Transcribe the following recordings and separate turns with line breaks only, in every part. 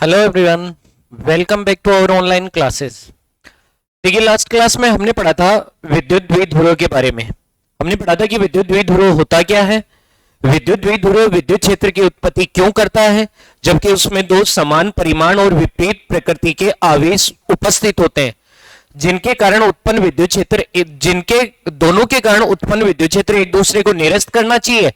Hello everyone, welcome back to our online classes. देखिए, last class में हमने पढ़ा था विद्युत द्विध्रुव के बारे में। हमने पढ़ा था कि विद्युत द्विध्रुव होता क्या है, विद्युत द्विध्रुव विद्युत क्षेत्र की उत्पत्ति क्यों करता है, जबकि उसमें दो समान परिमाण और विपरीत प्रकृति के आवेश उपस्थित होते हैं, जिनके कारण उत्पन्न विद्युत क्षेत्र जिनके दोनों के कारण उत्पन्न विद्युत क्षेत्र एक दूसरे को निरस्त करना चाहिए,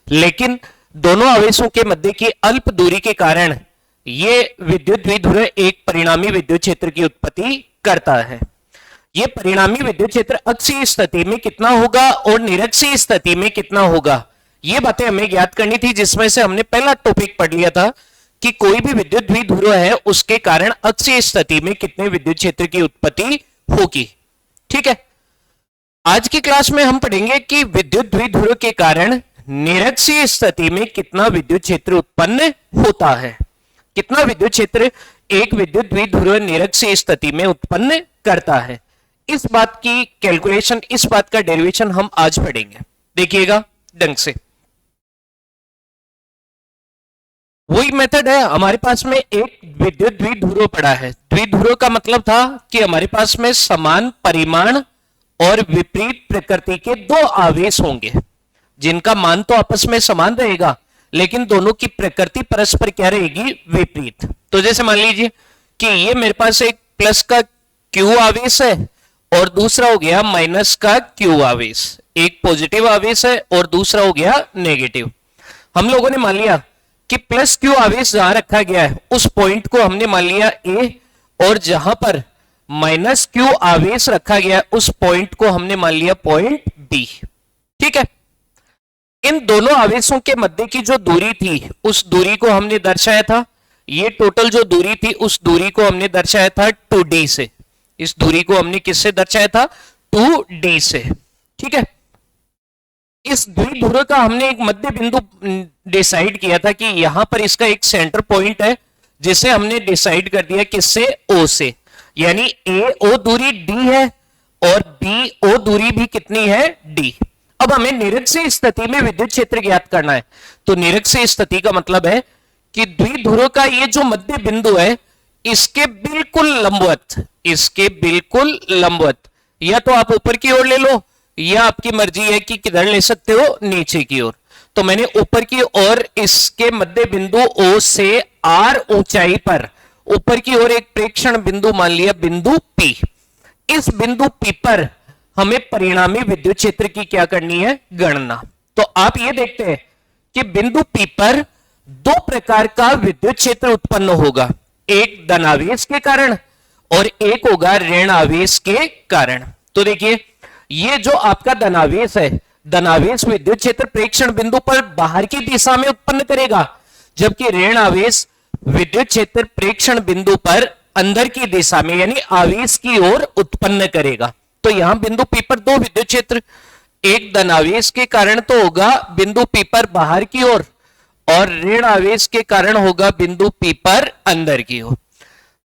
लेकिन दोनों आवेशों के मध्य की अल्प दूरी के कारण ये विद्युत द्विध्रुव एक परिणामी विद्युत क्षेत्र की उत्पत्ति करता है। ये परिणामी विद्युत क्षेत्र अक्षीय स्थिति में कितना होगा और निरक्षीय स्थिति में कितना होगा, ये बातें हमें ज्ञात करनी थी, जिसमें से हमने पहला टॉपिक पढ़ लिया था कि कोई भी विद्युत द्विध्रुव है उसके कारण अक्षीय स्थिति में कितने विद्युत क्षेत्र की उत्पत्ति होगी। ठीक है, आज की क्लास में हम पढ़ेंगे कि विद्युत द्विध्रुव के कारण निरक्षीय स्थिति में कितना विद्युत क्षेत्र उत्पन्न होता है, कितना विद्युत क्षेत्र एक विद्युत द्विध्रुव निरक्षीय स्थिति में उत्पन्न करता है। इस बात की कैलकुलेशन, इस बात का डेरिवेशन हम आज पढ़ेंगे। देखिएगा ढंग से, वही मेथड है। हमारे पास में एक विद्युत द्विध्रुव पड़ा है। द्विध्रुव का मतलब था कि हमारे पास में समान परिमाण और विपरीत प्रकृति के दो आवेश होंगे, जिनका मान तो आपस में समान रहेगा, लेकिन दोनों की प्रकृति परस्पर क्या रहेगी, विपरीत। तो जैसे मान लीजिए कि ये मेरे पास एक प्लस का क्यू आवेश है और दूसरा हो गया माइनस का क्यू आवेश। एक पॉजिटिव आवेश है और दूसरा हो गया नेगेटिव। हम लोगों ने मान लिया कि प्लस क्यू आवेश जहां रखा गया है उस पॉइंट को हमने मान लिया ए, और जहां पर माइनस क्यू आवेश रखा गया उस पॉइंट को हमने मान लिया पॉइंट बी। ठीक है, इन दोनों आवेशों के मध्य की जो दूरी थी उस दूरी को हमने दर्शाया था, ये टोटल जो दूरी थी उस दूरी को हमने दर्शाया था 2d से। इस दूरी को हमने किससे दर्शाया था, 2d से। ठीक है, इस द्विध्रुव का हमने एक मध्य बिंदु डिसाइड किया था कि यहां पर इसका एक सेंटर पॉइंट है, जिसे हमने डिसाइड कर दिया किससे, o से। यानी a o दूरी d है और b o दूरी भी कितनी है, d। अब हमें निरक्षीय स्थिति में विद्युत क्षेत्र ज्ञात करना है। तो निरक्षीय स्थिति का मतलब है कि द्विध्रुव का ये जो मध्य बिंदु है इसके बिल्कुल लंबवत, इसके बिल्कुल लंबवत, या तो आप ऊपर की ओर ले लो या आपकी मर्जी है कि किधर ले सकते हो, नीचे की ओर। तो मैंने ऊपर की ओर इसके मध्य बिंदु O से R ऊंचाई पर ऊपर की ओर एक प्रेक्षण बिंदु मान लिया, बिंदु P। इस बिंदु P पर हमें परिणामी विद्युत क्षेत्र की क्या करनी है, गणना। तो आप ये देखते हैं कि बिंदु P पर दो प्रकार का विद्युत क्षेत्र उत्पन्न होगा, एक धनावेश के कारण और एक होगा ऋण आवेश के कारण। तो देखिए, ये जो आपका धनावेश है, धनावेश विद्युत क्षेत्र प्रेक्षण बिंदु पर बाहर की दिशा में उत्पन्न करेगा, जबकि ऋण आवेश विद्युत क्षेत्र प्रेक्षण बिंदु पर अंदर की दिशा में यानी आवेश की ओर उत्पन्न करेगा। तो यहां बिंदु P पर दो विद्युत क्षेत्र, एक धनावेश के कारण तो होगा बिंदु P पर बाहर की ओर और ऋण आवेश के कारण होगा बिंदु P पर अंदर की ओर।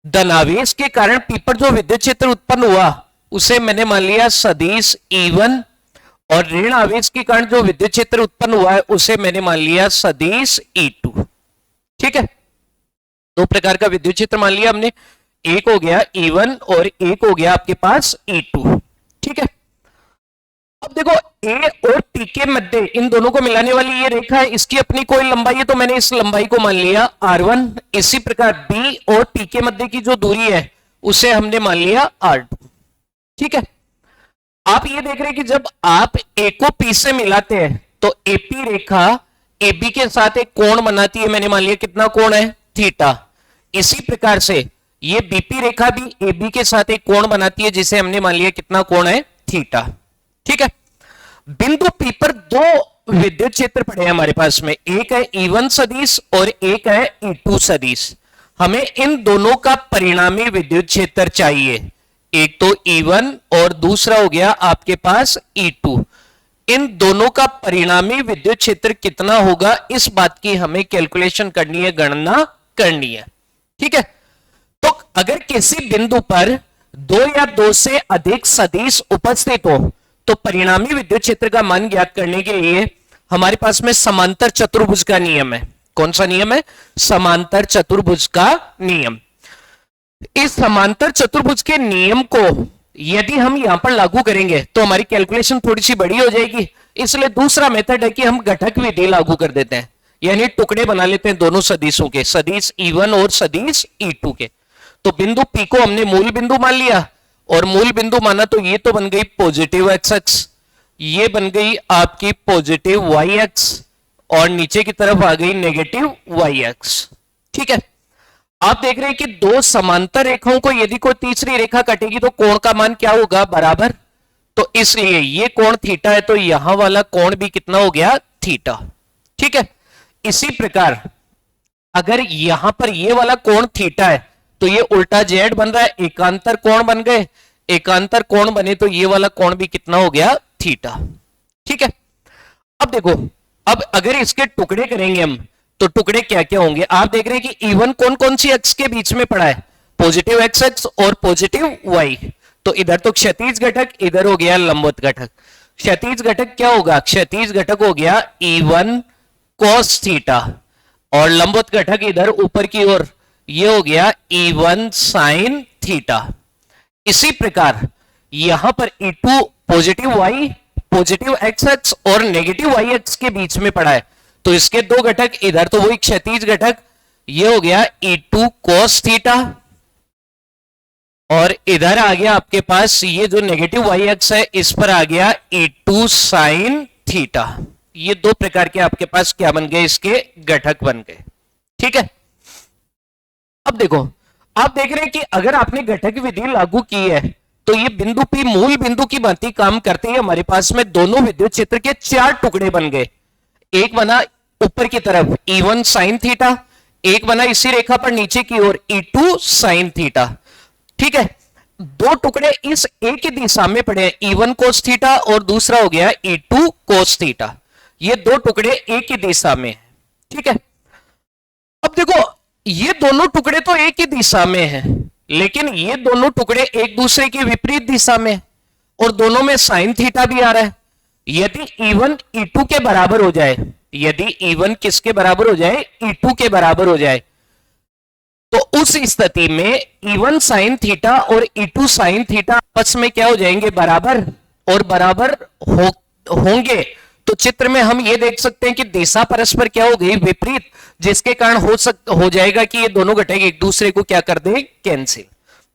धनावेश के कारण P पर जो विद्युत क्षेत्र उत्पन्न हुआ उसे मैंने मान लिया सदिश E1, और ऋण आवेश के कारण जो विद्युत क्षेत्र उत्पन्न हुआ है उसे मैंने मान लिया सदिश E2। ठीक है, दो प्रकार का विद्युत क्षेत्र मान लिया हमने, एक हो गया E1 और एक हो गया आपके पास E2। ठीक है, अब देखो A और P के मध्य इन दोनों को मिलाने वाली ये रेखा है, इसकी अपनी कोई लंबाई है, तो मैंने इस लंबाई को मान लिया R1। इसी प्रकार B और P के मध्य की जो दूरी है उसे हमने मान लिया R2। ठीक है, आप ये देख रहे हैं कि जब आप A को P से मिलाते हैं तो AP रेखा AB के साथ एक कोण बनाती है, मैंने मान लिया कितना कोण है, थीटा। इसी प्रकार से ये BP रेखा भी AB के साथ एक कोण बनाती है, जिसे हमने मान लिया कितना कोण है, थीटा। ठीक है, बिंदु P पर दो विद्युत क्षेत्र पड़े हैं हमारे पास में, एक है E1 सदिश और एक है E2 सदिश। हमें इन दोनों का परिणामी विद्युत क्षेत्र चाहिए, एक तो E1 और दूसरा हो गया आपके पास E2। इन दोनों का परिणामी विद्युत क्षेत्र कितना होगा, इस बात की हमें कैलकुलेशन करनी है, गणना करनी है। ठीक है, तो अगर किसी बिंदु पर दो या दो से अधिक सदिश उपस्थित हो तो परिणामी विद्युत क्षेत्र का मान ज्ञात करने के लिए हमारे पास में समांतर चतुर्भुज का नियम है। कौन सा नियम है? समांतर चतुर्भुज का नियम। इस समांतर चतुर्भुज के नियम को यदि हम यहां पर लागू करेंगे तो हमारी कैलकुलेशन थोड़ी सी बड़ी हो जाएगी, इसलिए दूसरा मेथड है कि हम घटक विधि लागू कर देते हैं, यानी टुकड़े बना लेते हैं दोनों सदिशों के, सदिश E1 और सदिश E2 के। तो बिंदु P को हमने मूल बिंदु मान लिया, और मूल बिंदु माना तो ये तो बन गई पॉजिटिव एक्स एक्स, ये बन गई आपकी पॉजिटिव वाई एक्स, और नीचे की तरफ आ गई नेगेटिव वाई एक्स। ठीक है, आप देख रहे हैं कि दो समांतर रेखाओं को यदि कोई तीसरी रेखा कटेगी तो कोण का मान क्या होगा? बराबर। तो इसलिए ये कोण थीटा है, तो यहां वाला कोण भी कितना हो गया? थीटा। ठीक है, इसी प्रकार अगर यहां पर ये वाला कोण थीटा है तो ये उल्टा जेड बन रहा है, एकांतर कोण बन गए, एकांतर कोण बने तो ये वाला कोण भी कितना हो गया? थीटा। ठीक है, अब देखो, अब अगर इसके टुकड़े करेंगे हम तो टुकड़े क्या क्या होंगे? आप देख रहे हैं कि E1 कौन कौन सी एक्स के बीच में पड़ा है? पॉजिटिव एक्स एक्स और पॉजिटिव वाई। तो इधर तो क्षैतिज घटक, इधर हो गया लंबवत घटक। क्षैतिज घटक क्या होगा? क्षैतिज घटक हो गया E1 cos थीटा, और लंबवत घटक इधर ऊपर की ओर ये हो गया E1 sin थीटा। इसी प्रकार यहां पर E2 positive Y, positive X X और नेगेटिव वाई एक्स के बीच में पड़ा है, तो इसके दो घटक, इधर तो वही क्षैतिज घटक, ये हो गया E2 cos थीटा, और इधर आ गया आपके पास ये जो नेगेटिव वाई एक्स है, इस पर आ गया E2 sin थीटा। ये दो प्रकार के आपके पास क्या बन गए? इसके घटक बन गए। ठीक है, अब देखो, आप देख रहे हैं कि अगर आपने घटक विधि लागू की है तो ये बिंदु P मूल बिंदु की भांति काम करते हैं। हमारे पास में दोनों विद्युत क्षेत्र के चार टुकड़े बन गए। एक बना ऊपर की तरफ E1 sin थीटा, एक बना इसी रेखा पर नीचे की ओर E2 sin थीटा। ठीक है, दो टुकड़े इस एक ही दिशा में पड़े हैं, E1 cos थीटा और दूसरा हो गया E2 cos थीटा। ये दो टुकड़े एक ही दिशा में हैं। ठीक है, अब देखो, ये दोनों टुकड़े तो एक ही दिशा में हैं, लेकिन ये दोनों टुकड़े एक दूसरे की विपरीत दिशा में, और दोनों में sin थीटा भी आ रहा है। यदि E1 E2 के बराबर हो जाए, यदि E1 किसके बराबर हो जाए? E2 के बराबर हो जाए, तो उस स्थिति में E1 sin थीटा और E2 sin थीटा आपस में क्या हो जाएंगे? बराबर। और बराबर होंगे तो चित्र में हम ये देख सकते हैं कि दिशा परस्पर क्या हो गई? विपरीत, जिसके कारण हो जाएगा कि ये दोनों घटक एक दूसरे को क्या कर दें? कैंसिल।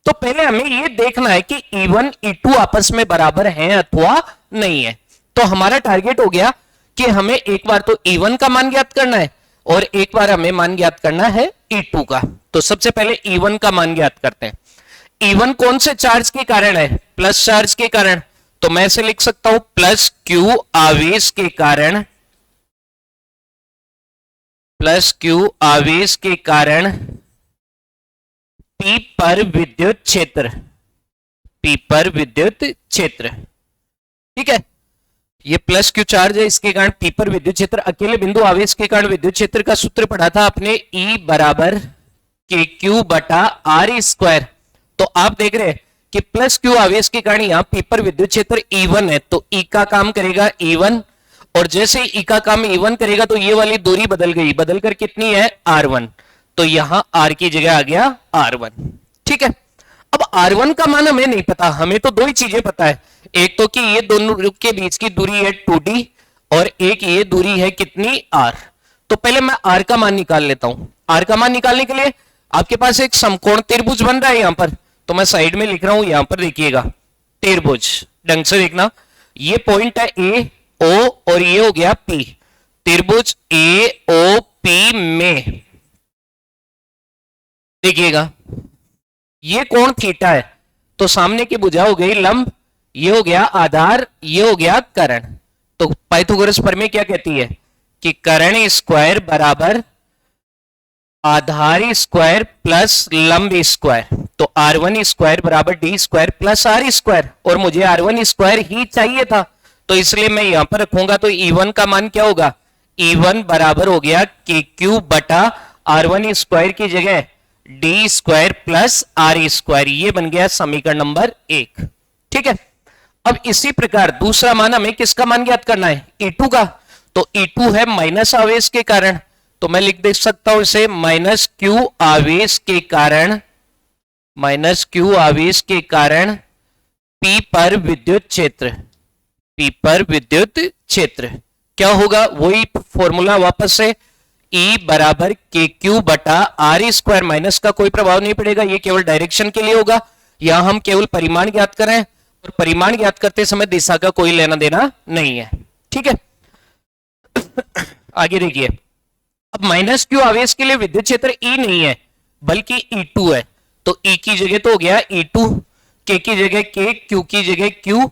तो पहले हमें ये देखना है कि E1 E2 आपस में बराबर हैं अथवा नहीं है। तो हमारा टारगेट हो गया कि हमें एक बार तो E1 का मान ज्ञात करना है और एक बार हमें मान ज्ञात करना है E2 का। तो सबसे पहले E1 का मान ज्ञात करते हैं। E1 कौन से चार्ज के कारण है? प्लस चार्ज के कारण। तो मैं इसे लिख सकता हूं प्लस Q आवेश के कारण, प्लस Q आवेश के कारण P पर विद्युत क्षेत्र, P पर विद्युत क्षेत्र। ठीक है, ये प्लस Q चार्ज है, इसके कारण P पर विद्युत क्षेत्र। अकेले बिंदु आवेश के कारण विद्युत क्षेत्र का सूत्र पढ़ा था आपने, E बराबर KQ बटा R स्क्वायर। तो आप देख रहे हैं कि प्लस Q आवेश के कारण यहां P पर विद्युत क्षेत्र E1 है, तो E का काम करेगा E1, और जैसे ही E का काम E1 करेगा तो ये वाली दूरी बदल गई, बदलकर कितनी है? R1। तो यहां R की जगह आ गया R1। ठीक है, अब R1 का मान हमें नहीं पता, हमें तो दो ही चीजें पता है, एक तो कि ये दोनों के बीच की दूरी है 2D, और एक ये दूरी है कितनी? R। तो पहले मैं R का मान निकाल लेता हूं। R का मान निकालने के लिए आपके पास एक समकोण त्रिभुज बन रहा है यहां पर, तो मैं साइड में लिख रहा हूं, यहां पर देखिएगा त्रिभुज, ढंग से देखना। ये पॉइंट है A O और ये हो गया P। त्रिभुज A O P में देखिएगा ये कोण थीटा है, तो सामने की भुजा हो गई लंब, ये हो गया आधार, ये हो गया कर्ण। तो पाइथागोरस प्रमेय क्या कहती है कि कर्ण स्क्वायर बराबर आधार स्क्वायर प्लस लंब स्क्वायर। तो R1 स्क्वायर बराबर D square plus R square, और मुझे R1 स्क्वायर ही चाहिए था, तो इसलिए मैं यहां पर रखूंगा। तो E1 का मान क्या होगा? E1 बराबर हो गया KQ बटा R1 स्क्वायर की जगह D square plus R square. ये बन गया समीकरण नंबर 1। ठीक है, अब इसी प्रकार दूसरा मान हमें किसका मान ज्ञात करना है? E2 का। तो E2 है माइनस आवेश के कारण, तो मैं लिख दे सकता हूं इसे माइनस क्यू आवेश के कारण, माइनस क्यू आवेश के कारण P पर विद्युत क्षेत्र, P पर विद्युत क्षेत्र क्या होगा, वही फॉर्मूला वापस से E बराबर के क्यू बटा आर स्क्वायर, माइनस का कोई प्रभाव नहीं पड़ेगा, ये केवल डायरेक्शन के लिए होगा। यहां हम केवल परिमाण ज्ञात करें और परिमाण ज्ञात करते समय दिशा का कोई लेना देना नहीं है, ठीक है। आगे देखिए, अब माइनस क्यू आवेश के लिए विद्युत क्षेत्र E नहीं है बल्कि E2 है, तो E की जगह तो हो गया E2, K की जगह K, Q की जगह Q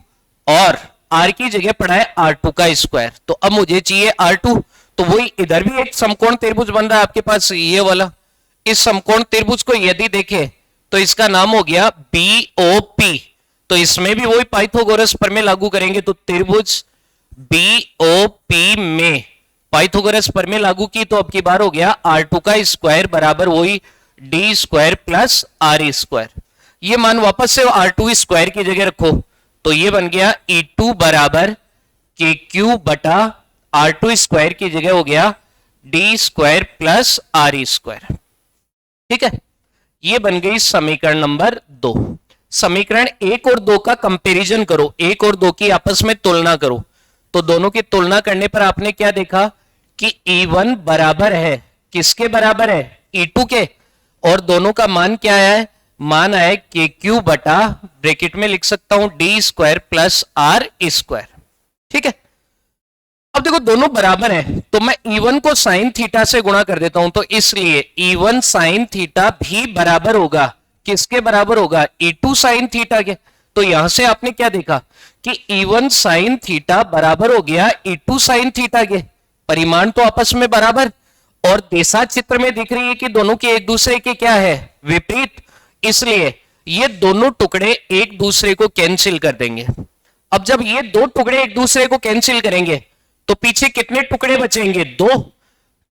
और R की जगह पड़ा है R2 का स्क्वायर। तो अब मुझे चाहिए R2, तो वही इधर भी एक समकोण त्रिभुज बन रहा है आपके पास ये वाला। इस समकोण त्रिभुज को यदि देखें तो इसका नाम हो गया BOP, तो इसमें भी वही पाइथागोरस प्रमेय लागू करेंगे, तो त्रिभुज BOP में पाइथागोरस प्रमेय लागू की तो अब की बार हो गया R2 का स्क्वायर बराबर वही D square plus R square. ये मान वापस से R2 स्क्वायर की जगह रखो, तो ये बन गया E2 बराबर KQ बटा R2 स्क्वायर की जगह हो गया D square plus R square, ठीक है। ये बन गई समीकरण नंबर 2। समीकरण 1 और 2 का कंपैरिजन करो, 1 और 2 की आपस में तुलना करो, तो दोनों की तुलना करने पर आपने क्या देखा कि E1 बराबर है, किसके बराबर है, E2 के, और दोनों का मान क्या है, मान है KQ बटा ब्रैकेट में लिख सकता हूं D square plus R square, ठीक है। अब देखो दोनों बराबर हैं, तो मैं E1 को साइन थीटा से गुणा कर देता हूं, तो इसलिए E1 साइन थीटा भी बराबर होगा, किसके बराबर होगा, E2 साइन थीटा के। तो यहां से आपने क्या देखा कि E1 साइन थीटा बराबर हो गया E2 साइन थीटा के, परिमाण तो आपस में बराबर, और दिशा चित्र में दिख रही है कि दोनों के एक दूसरे के क्या है, विपरीत, इसलिए ये दोनों टुकड़े एक दूसरे को कैंसिल कर देंगे। अब जब ये दो टुकड़े एक दूसरे को कैंसिल करेंगे तो पीछे कितने टुकड़े बचेंगे, 2,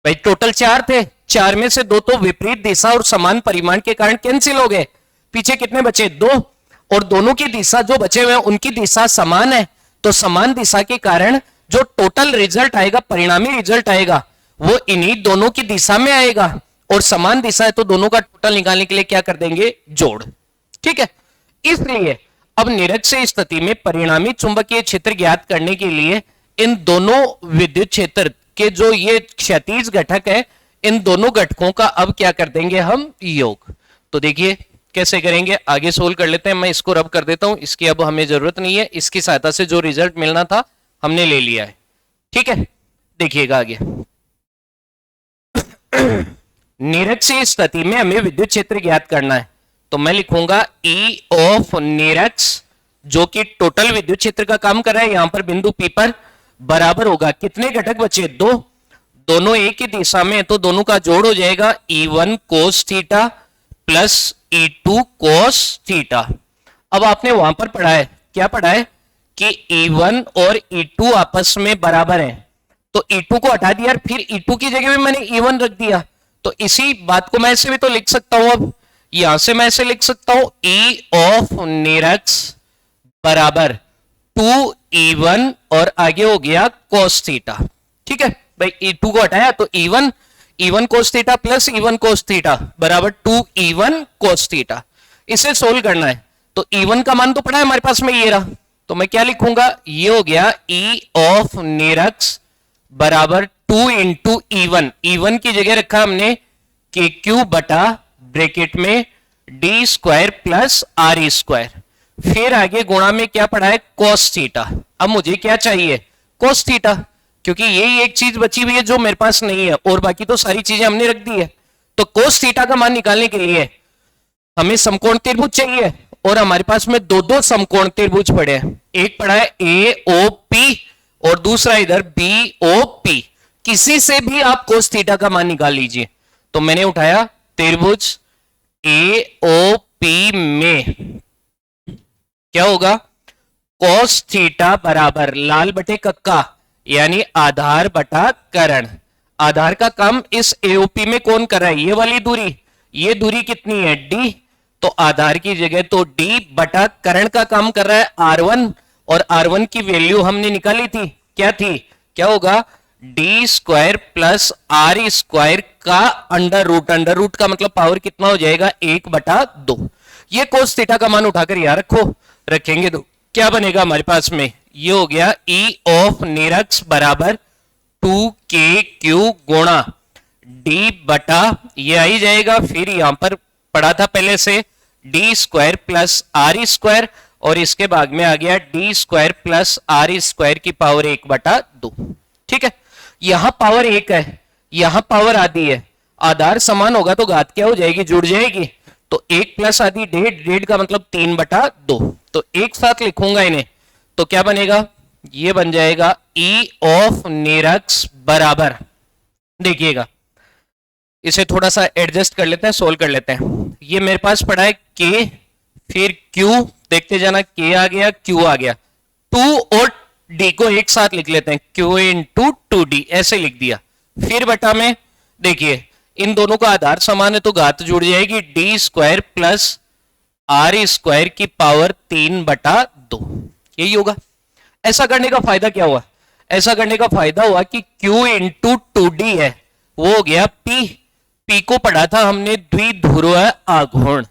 भाई टोटल 4 थे, 4 में से 2 तो विपरीत दिशा और समान परिमाण के कारण कैंसिल हो गए, पीछे कितने बचे, 2, और दोनों की दिशा जो बचे हुए हैं उनकी दिशा समान है, तो समान दिशा के कारण जो टोटल रिजल्ट आएगा, परिणामी रिजल्ट आएगा, वो इन्हीं दोनों की दिशा में आएगा, और समान दिशा है तो दोनों का टोटल निकालने के लिए क्या कर देंगे, जोड़, ठीक है। इसलिए अब निरक्षीय स्थिति में परिणामी चुंबकीय क्षेत्र ज्ञात करने के लिए इन दोनों विद्युत क्षेत्र के जो ये क्षैतिज घटक है, इन दोनों घटकों का अब क्या कर देंगे हम, योग। तो देखिए कैसे करेंगे, आगे सोल्व कर लेते हैं। मैं इसको रब कर देता हूं, इसकी अब हमें जरूरत नहीं है, इसकी सहायता से जो रिजल्ट मिलना था हमने ले लिया है, ठीक है। देखिएगा आगे, निरक्षीय स्थिति में हमें विद्युत क्षेत्र ज्ञात करना है, तो मैं लिखूंगा E ऑफ निरक्ष, जो कि टोटल विद्युत क्षेत्र का काम कर रहा है, यहां पर बिंदु P पर, बराबर होगा, कितने घटक बचे, 2, दोनों एक ही दिशा में, तो दोनों का जोड़ हो जाएगा E1 cos theta plus E2 cos theta. अब आपने वहां पर पढ़ा है, क्या पढ़ा है कि E1 और E2 आपस में बराबर है, तो E2 को हटा दिया, फिर E2 की जगह में मैंने E1 रख दिया, तो इसी बात को मैं ऐसे भी तो लिख सकता हूं, अब यहां से मैं ऐसे लिख सकता हूं E ऑफ निरक्ष बराबर 2E1 और आगे हो गया cos थीटा, ठीक है भाई। E2 को हटाया तो E1 cos theta plus E1 cos theta बराबर 2E1 cos थीटा। इसे सोल्व करना है, तो E1 का मान तो पड़ा है हमारे पास में, ये रहा, तो मैं क्या लिखूंगा, ये हो गया E ऑफ निरक्ष बराबर 2 इंटू E1 की जगह रखा हमने KQ बटा ब्रैकेट में D square plus R square, फिर आगे गुणा में क्या पड़ा है, cos थीटा। अब मुझे क्या चाहिए, cos थीटा, क्योंकि यही एक चीज बची हुई है जो मेरे पास नहीं है, और बाकी तो सारी चीजें हमने रख दी है। तो cos थीटा का मान निकालने के लिए हमें समकोण त्रिभुज चाहिए, और हमारे पास में दो समकोण त्रिभुज पड़े हैं, एक पड़ा है AOP और दूसरा इधर BOP। किसी से भी आप cos थीटा का मान निकाल लीजिए। तो मैंने उठाया त्रिभुज AOP में क्या होगा, cos थीटा बराबर लाल बटे कक्का यानी आधार बटा कर्ण। आधार का काम इस AOP में कौन कर रहा है, ये वाली दूरी, ये दूरी कितनी है, D, तो आधार की जगह तो D बटा कर्ण का काम कर रहा है R1, और R1 की वैल्यू हमने निकाली थी, क्या थी, क्या होगा, D square plus R square का अंडर रूट का मतलब पावर कितना हो जाएगा 1/2। ये कोस थीटा का मान उठाकर यहां रखो, रखेंगे तो क्या बनेगा हमारे पास में, ये हो गया ई ऑफ निरक्स बराबर 2k³ गुणा डी बटा ये आ ही जाएगा, फिर यहां पर पढ़ा था पहले से D square plus R square और इसके बाद में आ गया D square plus R square की पावर 1/2। ठीक है, यहां पावर 1 है, यहां पावर आधी है, आधार समान होगा तो घात क्या हो जाएगी, जुड़ जाएगी। तो 1 प्लस आधी 1.5 का मतलब 3/2। तो एक साथ लिखूंगा इन्हें तो क्या बनेगा, ये बन जाएगा ई ऑफ निरक्स बराबर, देखिएगा इसे थोड़ा सा एडजस्ट कर लेते हैं, सोल्व कर लेते हैं। ये मेरे पास पड़ा है के, फिर क्यू, देखते जाना के आ गया क्यू आ गया, 2 और डी को एक साथ लिख लेते हैं, क्यू इंटू 2d ऐसे लिख दिया। फिर बटा में देखिए इन दोनों का आधार समान है तो घात जुड़ जाएगी, D square plus R square की पावर 3/2, यही होगा। ऐसा करने का फायदा क्या हुआ, ऐसा करने का फायदा हुआ कि Q इंटू 2d है वो हो गया P। P को पढ़ा था हमने द्विध्रुव आघूर्ण,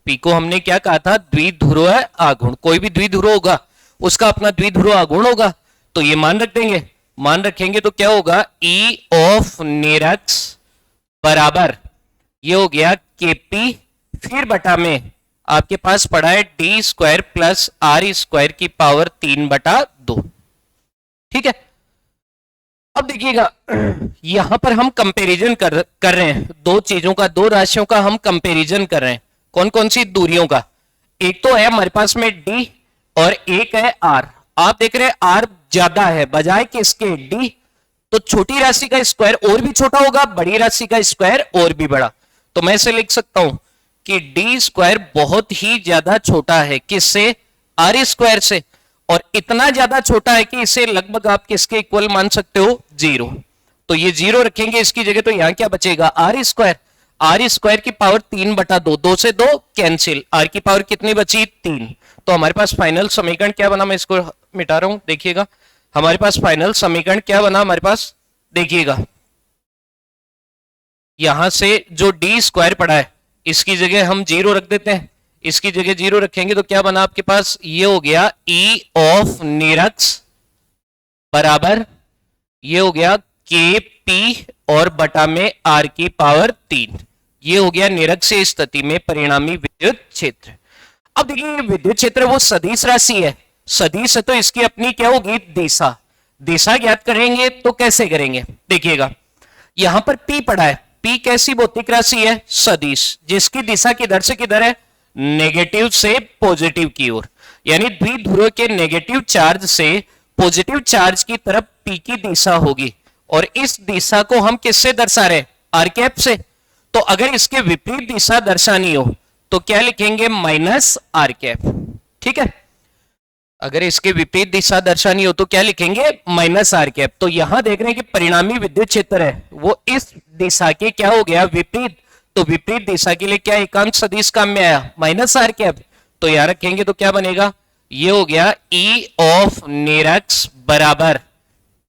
P को हमने क्या कहा था, द्विध्रुव आघूर्ण। कोई भी द्विध्रुव होगा उसका अपना द्विध्रुव आघूर्ण होगा, तो ये मान रख देंगे, मान रखेंगे तो क्या होगा E ऑफ निरक्स बराबर ये हो गया KP, फिर बटा में आपके पास पड़ा है D square plus R square की पावर 3/2। ठीक है, अब देखिएगा यहां पर हम कंपैरिजन कर रहे हैं दो चीजों का, दो राशियों का हम कंपैरिजन कर रहे हैं। कौन कौन सी दूरियों का, एक तो है हमारे पास में डी और एक है आर। आप देख रहे हैं आर ज्यादा है बजाय किसके, डी, तो छोटी राशि का स्क्वायर और भी छोटा होगा, बड़ी राशि का स्क्वायर और भी बड़ा। तो मैं इसे लिख सकता हूं कि डी स्क्वायर बहुत ही ज्यादा छोटा है किससे, आर स्क्वायर से, और इतना ज्यादा छोटा है कि इसे लगभग आप किसके इक्वल मान सकते हो, 0। तो ये 0 रखेंगे इसकी जगह, तो यहां क्या बचेगा आर स्क्वायर, आर स्क्वायर की पावर 3/2, 2 से 2 कैंसिल, आर की पावर कितनी बची 3। तो हमारे पास फाइनल समीकरण क्या बना, मैं इसको मिटा रहा हूं, देखिएगा हमारे पास फाइनल समीकरण क्या बना हमारे पास, देखिएगा यहां से जो डी स्क्वायर पड़ा है इसकी जगह हम 0 रख देते हैं, इसकी जगह 0 रखेंगे तो क्या बना आपके पास, ये हो गया ई ऑफ निरक्स बराबर ये हो गया के पी और बटा में आर की पावर 3। ये हो गया निरक्ष स्थिति में परिणामी विद्युत क्षेत्र। अब देखिए विद्युत क्षेत्र वो सदिश राशि है, सदिश है तो इसकी अपनी क्या होगी, दिशा। दिशा ज्ञात करेंगे तो कैसे करेंगे, देखिएगा यहां पर P पड़ा है, P कैसी भौतिक राशि है, सदिश, जिसकी दिशा किधर से किधर है, नेगेटिव से पॉजिटिव की ओर, यानी द्विध्रुव के नेगेटिव चार्ज से पॉजिटिव चार्ज की तरफ P की दिशा होगी, और इस दिशा को हम किससे दर्शा रहे, आर कैप से। तो अगर इसके विपरीत दिशा दर्शानी हो तो क्या लिखेंगे, माइनस आर कैप। ठीक है, अगर इसके विपरीत दिशा दर्शानी हो तो क्या लिखेंगे, माइनस आर कैप। तो यहां देख रहे हैं कि परिणामी विद्युत क्षेत्र है वो इस दिशा के क्या हो गया, विपरीत। तो विपरीत दिशा के लिए क्या एकांक सदिश काम में आया, माइनस आर कैप। तो यहां रखेंगे तो क्या बनेगा, ये हो गया ई ऑफ निरक्स बराबर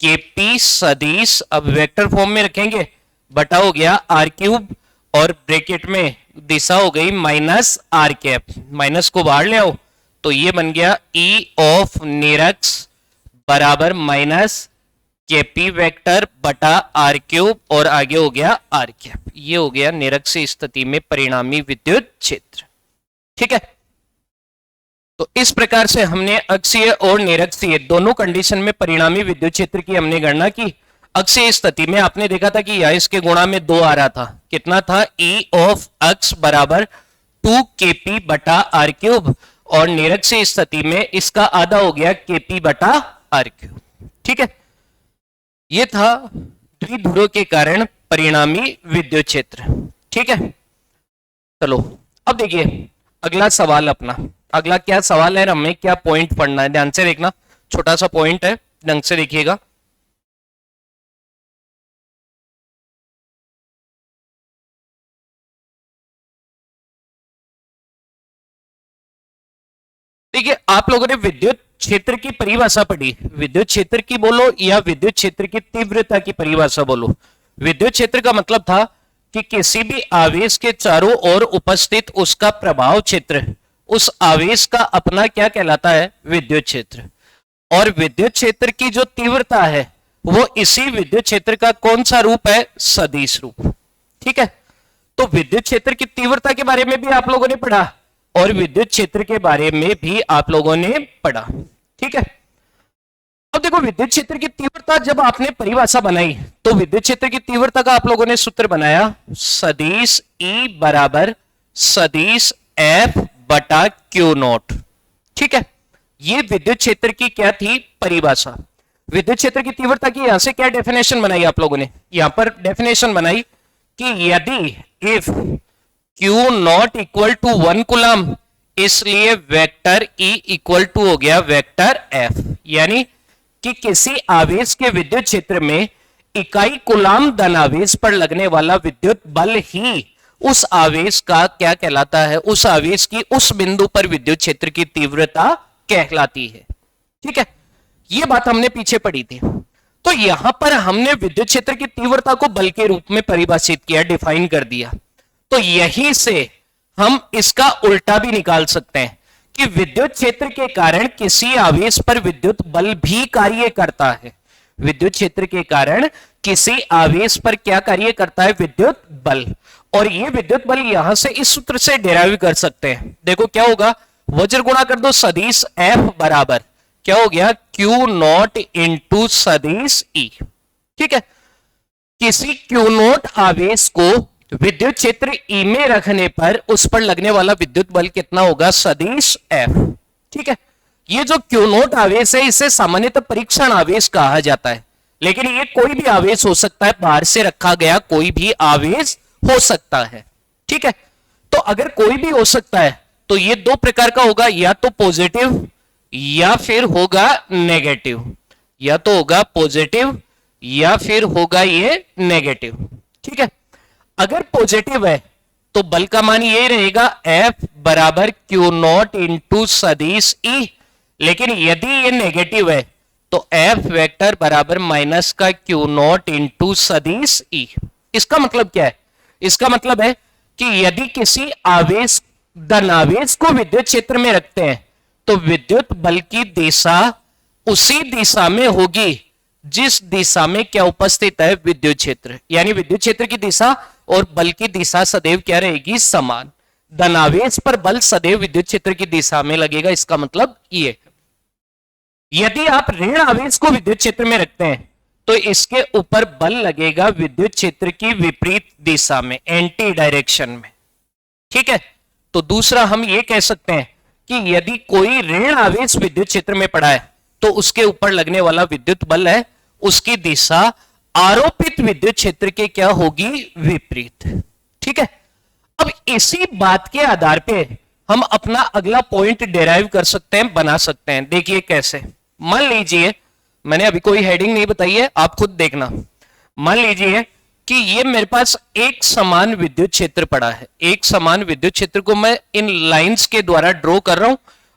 केपी सदिश, अब वेक्टर फॉर्म में रखेंगे, बटा हो गया आर क्यूब और ब्रैकेट में दिशा हो गई माइनस आर कैप, माइनस को बाहर ले आओ तो ये बन गया ई ऑफ निरक्स बराबर माइनस केपी वेक्टर बटा आर क्यूब और आगे हो गया आर कैप। ये हो गया निरक्ष स्थिति में परिणामी विद्युत क्षेत्र। ठीक है, तो इस प्रकार से हमने अक्षीय और निरक्षीय दोनों कंडीशन में परिणामी विद्युत क्षेत्र की हमने गणना की। अक्षीय स्थिति में आपने देखा था कि यह इसके गुणा में 2 आ रहा था, कितना था, ई ऑफ अक्ष बराबर 2kp बटा आर क्यूब, और निरक्षीय स्थिति में इसका आधा हो गया kp बटा आर क्यूब। ठीक है, यह था द्विध्रुव के कारण परिणामी विद्युत क्षेत्र। ठीक है, चलो अब देखिए अगला सवाल अपना, अगला क्या सवाल है, हमें क्या पॉइंट पढ़ना है, ध्यान से देखना, छोटा सा पॉइंट है, ढंग से देखिएगा। देखिए आप लोगों ने विद्युत क्षेत्र की परिभाषा पढ़ी, विद्युत क्षेत्र की बोलो या विद्युत क्षेत्र की तीव्रता की परिभाषा बोलो। विद्युत क्षेत्र का मतलब था कि किसी भी आवेश के चारों ओर उपस्थित उसका प्रभाव क्षेत्र, उस आवेश का अपना क्या कहलाता है, विद्युत क्षेत्र। और विद्युत क्षेत्र की जो तीव्रता है वो इसी विद्युत क्षेत्र का कौन सा रूप है, सदिश रूप। ठीक है, तो विद्युत क्षेत्र की तीव्रता के बारे में भी आप लोगों ने पढ़ा और विद्युत क्षेत्र के बारे में भी आप लोगों ने पढ़ा। ठीक है, अब देखो विद्युत क्षेत्र की तीव्रता जब आपने परिभाषा बनाई तो विद्युत क्षेत्र की तीव्रता का आप लोगों ने सूत्र बनाया, सदिश E बराबर सदिश F बटा Q नॉट। ठीक है, ये विद्युत क्षेत्र की क्या थी, परिभाषा। विद्युत क्षेत्र की तीव्रता की यहां से क्या डेफिनेशन बनाई आप लोगों ने, यहां पर डेफिनेशन बनाई कि यदि if Q not equal to 1 coulomb, इसलिए वेक्टर E इक्वल टू हो गया वेक्टर F, यानी कि किसी आवेश के विद्युत क्षेत्र में इकाई कूलम धनावेश पर लगने वाला विद्युत बल ही उस आवेश का क्या कहलाता है, उस आवेश की उस बिंदु पर विद्युत क्षेत्र की तीव्रता कहलाती है। ठीक है, यह बात हमने पीछे पढ़ी थी। तो यहां पर हमने विद्युत क्षेत्र की तीव्रता को बल के रूप में परिभाषित किया, डिफाइन कर दिया। तो यहीं से हम इसका उल्टा भी निकाल सकते हैं कि विद्युत क्षेत्र के कारण किसी आवेश पर विद्युत बल भी कार्य करता है। विद्युत क्षेत्र के कारण किसी आवेश पर क्या कार्य करता है, विद्युत बल। और ये विद्युत बल यहां से इस सूत्र से डेराइव कर सकते हैं। देखो क्या होगा, वज्र गुणा कर दो सदिश F बराबर क्या हो गया, Q नॉट इंटू सदिश E। ठीक है, किसी Q नॉट आवेश को विद्युत क्षेत्र E में रखने पर उस पर लगने वाला विद्युत बल कितना होगा, सदिश F। ठीक है, ये जो Q नॉट आवेश है इसे सामान्यतः परीक्षण आवेश कहा जाता है, लेकिन ये कोई भी आवेश हो सकता है, बाहर से रखा गया कोई भी आवेश हो सकता है। ठीक है, तो अगर कोई भी हो सकता है तो ये दो प्रकार का होगा, या तो पॉजिटिव या फिर होगा नेगेटिव, या तो होगा पॉजिटिव या फिर होगा ये नेगेटिव। ठीक है, अगर पॉजिटिव है तो बल का मान ये रहेगा F बराबर Q नॉट इंटू सदिश E, लेकिन यदि ये नेगेटिव है तो F वेक्टर बराबर माइनस का Q नॉट इंटू सदिश E। इसका मतलब क्या है, इसका मतलब है कि यदि किसी आवेश धनावेश को विद्युत क्षेत्र में रखते हैं तो विद्युत बल की दिशा उसी दिशा में होगी जिस दिशा में क्या उपस्थित है, विद्युत क्षेत्र। यानी विद्युत क्षेत्र की दिशा और बल की दिशा सदैव क्या रहेगी, समान। धनावेश पर बल सदैव विद्युत क्षेत्र की दिशा में लगेगा, इसका मतलब ये। यदि आप ऋण आवेश को विद्युत क्षेत्र में रखते हैं तो इसके ऊपर बल लगेगा विद्युत क्षेत्र की विपरीत दिशा में, एंटी डायरेक्शन में। ठीक है, तो दूसरा हम ये कह सकते हैं कि यदि कोई ऋण आवेश विद्युत क्षेत्र में पड़ा है तो उसके ऊपर लगने वाला विद्युत बल है, उसकी दिशा आरोपित विद्युत क्षेत्र के क्या होगी, विपरीत। ठीक है, अब इसी बात के आधार पे हम अपना अगला पॉइंट डिराइव कर सकते हैं, बना सकते हैं। देखिए कैसे, मान लीजिए मैंने अभी कोई हेडिंग नहीं बताई है, आप खुद देखना। मान लीजिए कि ये मेरे पास एक समान विद्युत क्षेत्र पड़ा है, एक समान विद्युत क्षेत्र को मैं इन लाइंस के द्वारा ड्रॉ कर रहा हूं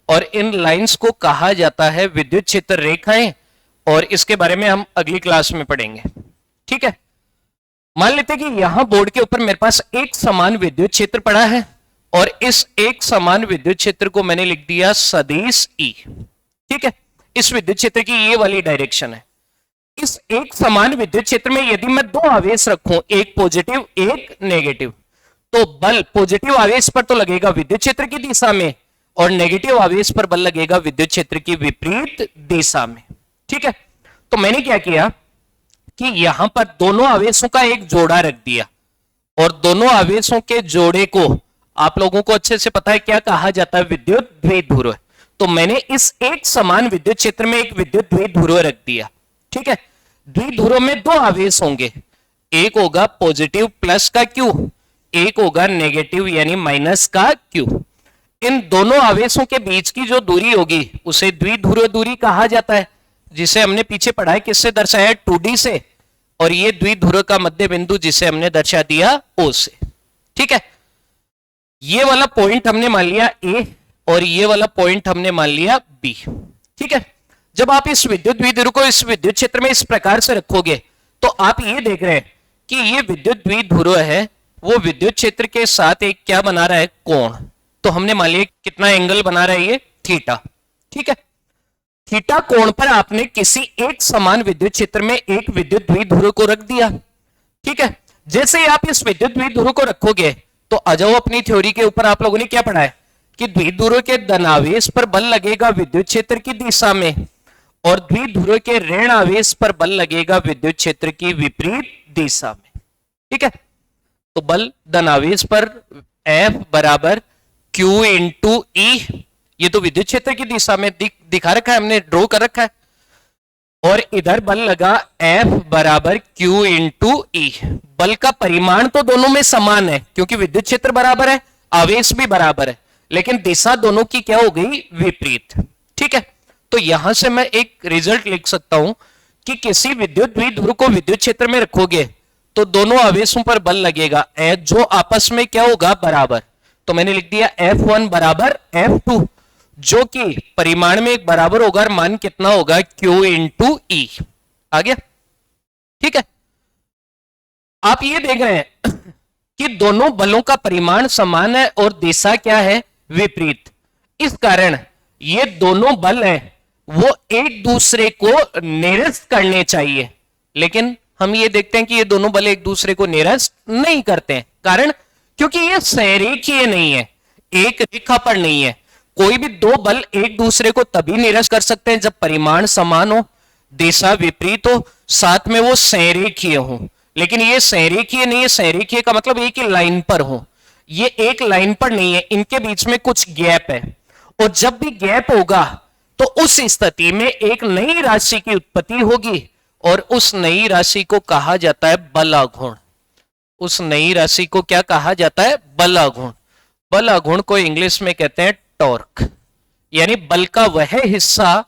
और इन लाइंस को कहा जाता है विद्युत क्षेत्र रेखाएं, और इसके बारे में हम अगली क्लास में पढ़ेंगे। ठीक है, मान लेते हैं कि यहां बोर्ड के ऊपर मेरे पास एक समान विद्युत क्षेत्र पड़ा है और इस एक समान विद्युत क्षेत्र को मैंने लिख दिया सदिश E। ठीक है, इस विद्युत क्षेत्र की ये वाली डायरेक्शन है। इस एक समान विद्युत क्षेत्र में यदि मैं दो आवेश रखूं, एक पॉजिटिव एक नेगेटिव, तो बल पॉजिटिव आवेश पर तो लगेगा विद्युत क्षेत्र की दिशा में और नेगेटिव आवेश पर बल लगेगा विद्युत क्षेत्र की विपरीत दिशा में। ठीक है, तो मैंने क्या किया कि यहां पर दोनों आवेशों का एक जोड़ा रख दिया और दोनों आवेशों के जोड़े को आप लोगों को अच्छे से पता है क्या कहा जाता है, विद्युत द्विध्रुव। तो मैंने इस एक समान विद्युत क्षेत्र में एक विद्युत द्विध्रुव रख दिया। ठीक है, द्विध्रुव में दो आवेश होंगे, एक होगा पॉजिटिव प्लस का Q, एक होगा नेगेटिव यानी माइनस का Q। इन दोनों आवेशों के बीच की जो दूरी होगी उसे द्विध्रुव दूरी कहा जाता है, जिसे हमने पीछे पढ़ा है, किससे दर्शाया है, 2D से। और ये द्विध्रुव का मध्य बिंदु जिसे हमने दर्शा दिया O से। ठीक है, ये वाला पॉइंट हमने मान लिया A और ये वाला पॉइंट हमने मान लिया बी। ठीक है, जब आप इस विद्युत द्विध्रुव को इस विद्युत क्षेत्र में इस प्रकार से रखोगे तो आप ये देख रहे हैं कि ये विद्युत द्विध्रुव है, वो विद्युत क्षेत्र के साथ एक क्या बना रहा है, कोण। तो हमने मान लिया कितना एंगल बना रहा है, ये थीटा। ठीक है, थीटा कोण पर आपने किसी एक समान विद्युत क्षेत्र में एक विद्युत द्विध्रुव को रख दिया। ठीक है, जैसे ही आप इस विद्युत द्विध्रुव को रखोगे तो आ जाओ अपनी थ्योरी के ऊपर। आप लोगों ने क्या पढ़ा है कि द्विध्रुव के धनावेश पर बल लगेगा विद्युत क्षेत्र की दिशा में और द्विध्रुव के ऋण आवेश पर बल लगेगा विद्युत क्षेत्र की विपरीत दिशा में। ठीक है, तो बल धनावेश पर F बराबर Q इंटू ई, ये तो विद्युत क्षेत्र की दिशा में दिखा रखा है, हमने ड्रॉ कर रखा है। और इधर बल लगा F बराबर Q इंटू ई। बल का परिमाण तो दोनों में समान है क्योंकि विद्युत क्षेत्र बराबर है, आवेश भी बराबर है, लेकिन दिशा दोनों की क्या हो गई, विपरीत। ठीक है, तो यहां से मैं एक रिजल्ट लिख सकता हूं कि किसी विद्युत द्विध्रुव को विद्युत क्षेत्र में रखोगे तो दोनों आवेशों पर बल लगेगा जो आपस में क्या होगा, बराबर। तो मैंने लिख दिया F1 बराबर F2, जो कि परिमाण में एक बराबर होगा और मान कितना होगा, Q इंटू ई। आ गया? ठीक है, आप ये देख रहे हैं कि दोनों बलों का परिमाण समान है और दिशा क्या है, विपरीत। इस कारण ये दोनों बल हैं वो एक दूसरे को निरस्त करने चाहिए, लेकिन हम ये देखते हैं कि ये दोनों बल एक दूसरे को निरस्त नहीं करते हैं। कारण क्योंकि ये संरेखीय नहीं है, एक रेखा पर नहीं है। कोई भी दो बल एक दूसरे को तभी निरस्त कर सकते हैं जब परिमाण समान हो, दिशा विपरीत हो, साथ में वो संरेखीय हो। लेकिन ये संरेखीय नहीं है, संरेखीय का मतलब एक ही लाइन पर हो, ये एक लाइन पर नहीं है, इनके बीच में कुछ गैप है। और जब भी गैप होगा तो उस स्थिति में एक नई राशि की उत्पत्ति होगी और उस नई राशि को कहा जाता है बलाघूर्ण। उस नई राशि को क्या कहा जाता है, बलाघूर्ण। बलाघूर्ण को इंग्लिश में कहते हैं टॉर्क, यानी बल का वह हिस्सा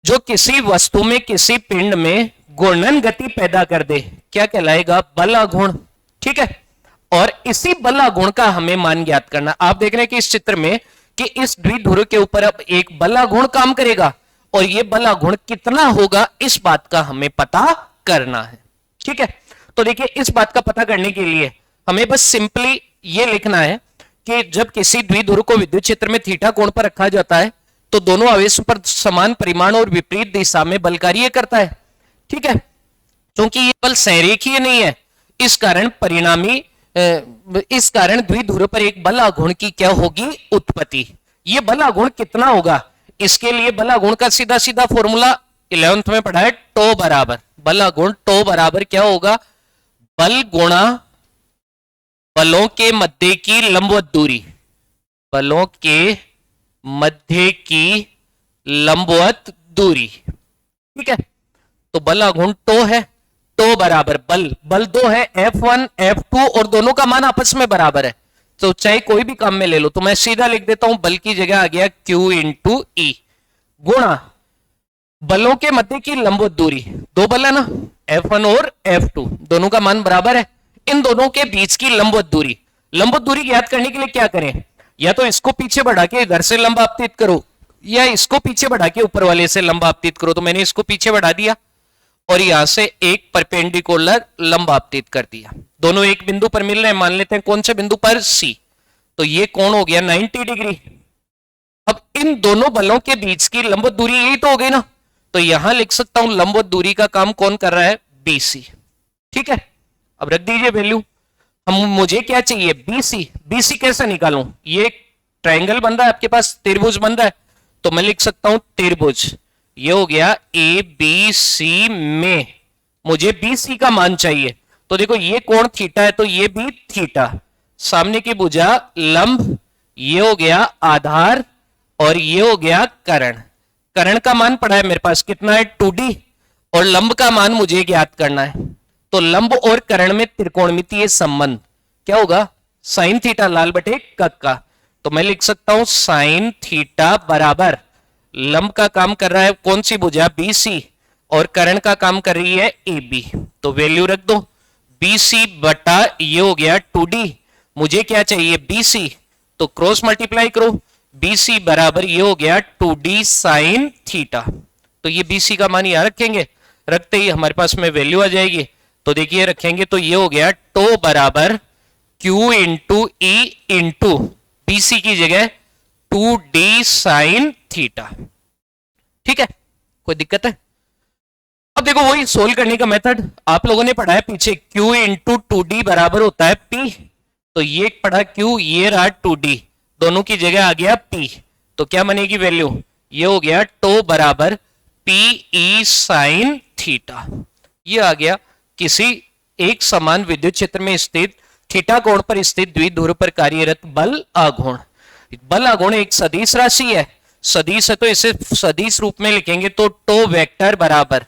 जो किसी वस्तु में, किसी पिंड में घूर्णन गति पैदा कर दे, क्या कहलाएगा, बलाघूर्ण। ठीक है, और इसी बलाघूर्ण का हमें मान ज्ञात करना। आप देख रहे हैं कि इस चित्र में कि इस द्विध्रुव के ऊपर अब एक बलाघूर्ण काम करेगा और यह बलाघूर्ण कितना होगा, इस बात का हमें पता करना है। ठीक है, तो देखिए इस बात का पता करने के लिए हमें बस सिंपली ये लिखना है कि जब किसी द्विध्रुव को विद्युत क्षेत्र में थीटा कोण पर रखा जाता है तो दोनों आवेशों पर समान परिमाण और विपरीत दिशा में बल कार्य करता है। ठीक है, क्योंकि ये बल संरेखीय नहीं है, इस कारण द्विध्रुव पर एक बलाघूर्ण की क्या होगी, उत्पत्ति। ये बलाघूर्ण कितना होगा, इसके लिए बलाघूर्ण का सीधा सीधा फॉर्मूला 11th में पढ़ा है, टो बराबर बलाघूर्ण, टो बराबर क्या होगा, बल गुणा बलों के मध्य की लंबवत दूरी, बलों के मध्य की लंबवत दूरी। ठीक है, तो बलाघूर्ण टो है, टो बराबर बल दो है, F1 F2, और दोनों का मान आपस में बराबर है। तो चाहे कोई भी काम में ले लो, तो मैं सीधा लिख देता हूं बल की जगह आ गया Q इंटू ई, गुणा बलों के मध्य की लंबवत दूरी, दो बल है ना, F1 और F2, दोनों का मान बराबर है। इन दोनों के बीच की लंबवत दूरी ज्ञात करने के लिए क्या करें, या तो इसको पीछे बढ़ा के इधर से लंबा आपतित करो, या इसको पीछे बढ़ा के ऊपर वाले से लंबा आपतित करो। तो मैंने इसको पीछे बढ़ा दिया और यहां से एक परपेंडिकुलर लंबा आपतित कर दिया। दोनों एक बिंदु पर मिल रहे हैं, मान लेते हैं कौन से बिंदु पर, सी। तो ये कोण हो गया 90 डिग्री। अब इन दोनों बलों के बीच की लंबवत दूरी यही तो हो गई ना, तो यहां लिख सकता हूं लंबवत दूरी का काम कौन कर रहा है, बीसी। ठीक है, अब रख दीजिए वैल्यू। मुझे क्या चाहिए, बीसी। बीसी कैसे निकालूं, ये ट्रायंगल बन रहा है आपके पास, त्रिभुज बन रहा है, तो मैं लिख सकता हूं त्रिभुज। ये हो गया ए बी सी में मुझे बीसी का मान चाहिए। तो देखो ये कोण थीटा है तो ये भी थीटा, सामने की भुजा लंब, ये हो गया आधार और ये हो गया कर्ण। कर्ण का मान पड़ा है मेरे पास कितना है, 2D, और लंब का मान मुझे ज्ञात करना है। तो लंब और कर्ण में त्रिकोणमितीय संबंध क्या होगा, साइन थीटा लाल बटे कक का। तो मैं लिख सकता हूं साइन थीटा बराबर लंब का काम कर रहा है कौन सी भुजा, BC, और कर्ण का काम कर रही है AB। तो वैल्यू रख दो, BC बटा ये हो गया 2D, मुझे क्या चाहिए BC, तो क्रॉस मल्टीप्लाई करो, BC बराबर ये हो गया 2D साइन थीटा। तो ये BC का मान यहां रखेंगे, रखते ही हमारे पास में वैल्यू आ जाएगी। तो देखिए रखेंगे तो ये हो गया टो बराबर Q into E into BC की जगह 2D साइन थीटा। ठीक है, कोई दिक्कत है? अब देखो वही सोल्व करने का मेथड आप लोगों ने पढ़ा है पीछे, Q इंटू 2D बराबर होता है P। तो ये पढ़ा Q, ये रहा 2D, दोनों की जगह आ गया P। तो क्या बनेगी वैल्यू, ये हो गया टो बराबर PE साइन थीटा। ये आ गया किसी एक समान विद्युत क्षेत्र में स्थित थीटा कोण पर स्थित द्विध्रुव पर कार्यरत बल आघूर्ण। बल आघूर्ण एक सदिश राशि है, सदिश है तो इसे सदिश रूप में लिखेंगे तो टो वेक्टर बराबर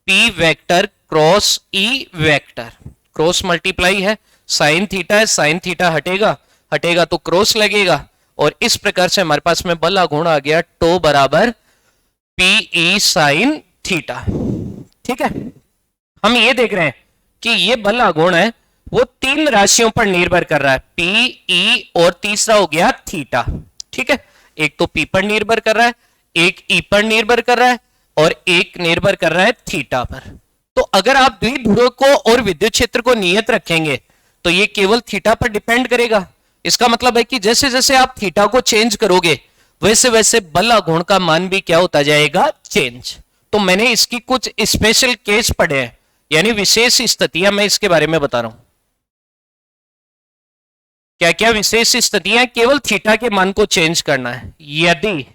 P vector cross E vector, cross multiply है, साइन थीटा है, साइन थीटा हटेगा, हटेगा तो क्रॉस लगेगा, और इस प्रकार से हमारे पास में बल आघूर्ण आ गया टो बराबर PE साइन थीटा। ठीक है, हम ये देख रहे हैं कि ये बल आघूर्ण है वो तीन राशियों पर निर्भर कर रहा है, P, E और तीसरा हो गया थीटा। ठीक है, एक तो P पर निर्भर कर रहा है, एक E पर निर्भर कर रहा है, और एक निर्भर कर रहा है थीटा पर। तो अगर आप द्विध्रुव को और विद्युत क्षेत्र को नियत रखेंगे तो ये केवल थीटा पर डिपेंड करेगा। इसका मतलब है कि जैसे जैसे आप थीटा को चेंज करोगे वैसे वैसे बल आघूर्ण का मान भी क्या होता जाएगा, चेंज। तो मैंने इसकी कुछ स्पेशल केस पढ़े हैं, यानी विशेष स्थितियां मैं इसके बारे में बता रहा हूं। क्या क्या विशेष स्थितियां, केवल थीटा के मान को चेंज करना है। यदि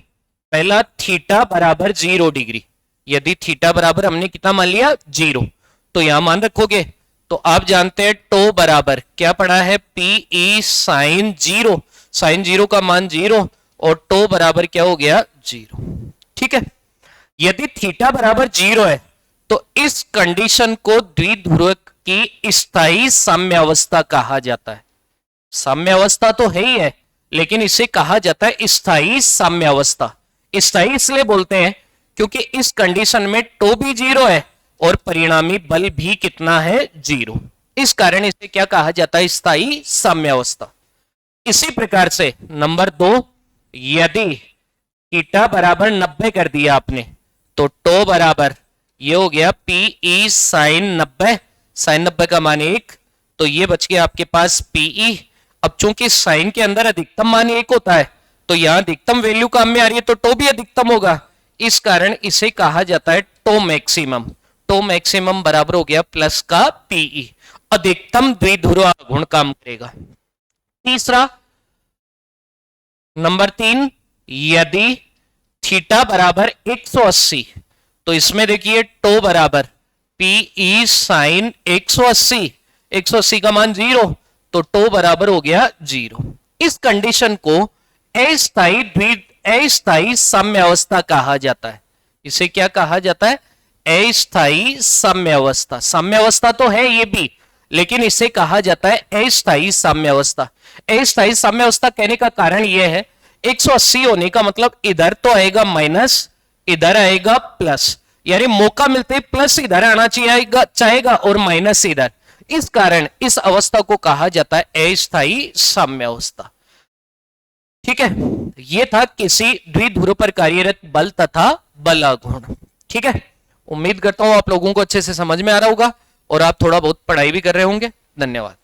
पहला थीटा बराबर 0 डिग्री, यदि थीटा बराबर हमने कितना मान लिया 0, तो यहां मान रखोगे तो आप जानते हैं टो बराबर क्या पड़ा है PE साइन 0, साइन 0 का मान 0 और टो बराबर क्या हो गया 0। ठीक है, यदि थीटा बराबर 0 है तो इस कंडीशन को द्विध्रुव की स्थायी साम्यावस्था कहा जाता है। साम्यावस्था तो है ही है, लेकिन इसे कहा जाता है स्थायी साम्यावस्था। स्थायी इसलिए बोलते हैं क्योंकि इस कंडीशन में टो भी 0 है और परिणामी बल भी कितना है 0। इस कारण इसे क्या कहा जाता है, स्थायी साम्यावस्था। इसी प्रकार से नंबर 2, यदि थीटा बराबर 90 कर दिया आपने तो टो बराबर ये हो गया PE साइन 90, साइन 90 का मान 1, तो ये बच गया आपके पास PE। अब चूंकि साइन के अंदर अधिकतम मान 1 होता है तो यहां अधिकतम वैल्यू काम में आ रही है तो टो भी अधिकतम होगा, इस कारण इसे कहा जाता है टो मैक्सिमम। टो मैक्सिमम बराबर हो गया प्लस का PE, अधिकतम द्विध्रुव आघूर्ण काम करेगा। तीसरा नंबर 3, यदि थीटा बराबर 180 तो इसमें देखिए टो बराबर PE साइन 180, 180 का मान 0 तो टो बराबर हो गया 0। इस कंडीशन को अस्थायी साम्यावस्था कहा जाता है। इसे क्या कहा जाता है, अस्थायी साम्यावस्था। साम्यावस्था तो है ये भी, लेकिन इसे कहा जाता है अस्थायी साम्यावस्था। अस्थायी साम्यावस्था कहने का कारण यह है 180 होने का मतलब इधर तो आएगा माइनस, इधर आएगा प्लस, यानी मौका मिलते प्लस इधर आना चाहेगा और माइनस इधर। इस कारण इस अवस्था को कहा जाता है अस्थायी साम्यावस्था। ठीक है, यह था किसी द्विध्रुव पर कार्यरत बल तथा बल आघूर्ण। ठीक है, उम्मीद करता हूं आप लोगों को अच्छे से समझ में आ रहा होगा और आप थोड़ा बहुत पढ़ाई भी कर रहे होंगे। धन्यवाद।